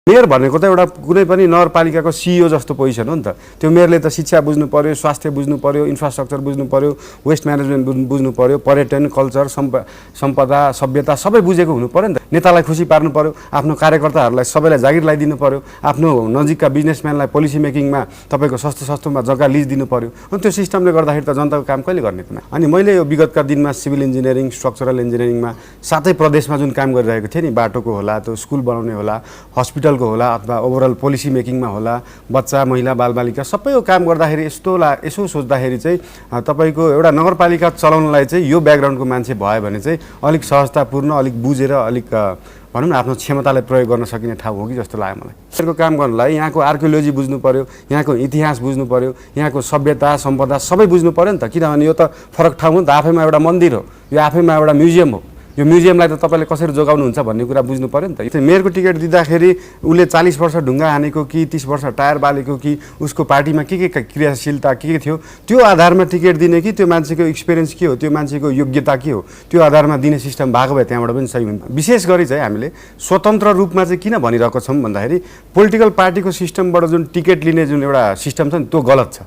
Mayor भनेको त एउटा कुनै पनि नगरपालिकाको सिइओ जस्तो पोजिसन हो नि त। त्यो मेयरले त शिक्षा बुझ्नु पर्यो, स्वास्थ्य बुझ्नु पर्यो, इन्फ्रास्ट्रक्चर बुझ्नु पर्यो, वेस्ट म्यानेजमेन्ट बुझ्नु पर्यो, पर्यटन, कल्चर, सम्पदा, सभ्यता सबै बुझेको हुनु पर्यो नि त। नेतालाई खुसी पार्नु पर्यो, आफ्नो कार्यकर्ताहरूलाई सबैलाई जागिर लगाइदिनु पर्यो, आफ्नो नजिकका बिजनेसम्यानलाई पोलिसी मेकिङमा तपाईँको सस्तोमा जग्गा लिज दिनु पर्यो। अनि त्यो सिस्टमले गर्दाखेरि त जनताको काम कहिले गर्ने त। अनि मैले यो विगतका दिनमा सिभिल इन्जिनियरिङ, स्ट्रक्चरल इन्जिनियरिङमा सातै प्रदेशमा जुन काम गरिरहेको थिएँ नि, बाटोको होला, त्यो स्कुल बनाउने होला, हस्पिटलको होला, अथवा ओभरअल पोलिसी मेकिङमा होला, बच्चा, महिला, बालबालिका सबैको काम गर्दाखेरि यसो सोच्दाखेरि चाहिँ तपाईँको एउटा नगरपालिका चलाउनलाई चाहिँ यो ब्याकग्राउन्डको मान्छे भयो भने चाहिँ अलिक सहजतापूर्ण, अलिक बुझेर, अलिक भनौँ न आफ्नो क्षमतालाई प्रयोग गर्न सकिने ठाउँ हो कि जस्तो लाग्यो मलाई। यसको काम गर्नलाई यहाँको आर्कियोलोजी बुझ्नु पर्यो, यहाँको इतिहास बुझ्नु पर्यो, यहाँको सभ्यता, सम्पदा सबै बुझ्नु पर्यो नि त। किनभने यो त फरक ठाउँ हो नि त, आफैमा एउटा मन्दिर हो, यो आफैमा एउटा म्युजियम हो। यो म्युजियमलाई त तपाईँले कसरी जोगाउनुहुन्छ भन्ने कुरा बुझ्नु पर्यो नि त। मेयरको टिकट दिँदाखेरि उसले 40 वर्ष ढुङ्गा हानेको कि 30 वर्ष टायर बालेको कि उसको पार्टीमा के क्रियाशीलता के थियो, त्यो आधारमा टिकट दिने कि त्यो मान्छेको एक्सपिरियन्स के हो, त्यो मान्छेको योग्यता के हो, त्यो आधारमा दिने सिस्टम भएको भए त्यहाँबाट पनि सही हुन्छ। विशेष गरी चाहिँ हामीले स्वतन्त्र रूपमा चाहिँ किन भनिरहेको छौँ भन्दाखेरि पोलिटिकल पार्टीको सिस्टमबाट जुन टिकट लिने जुन एउटा सिस्टम छ नि त्यो गलत छ।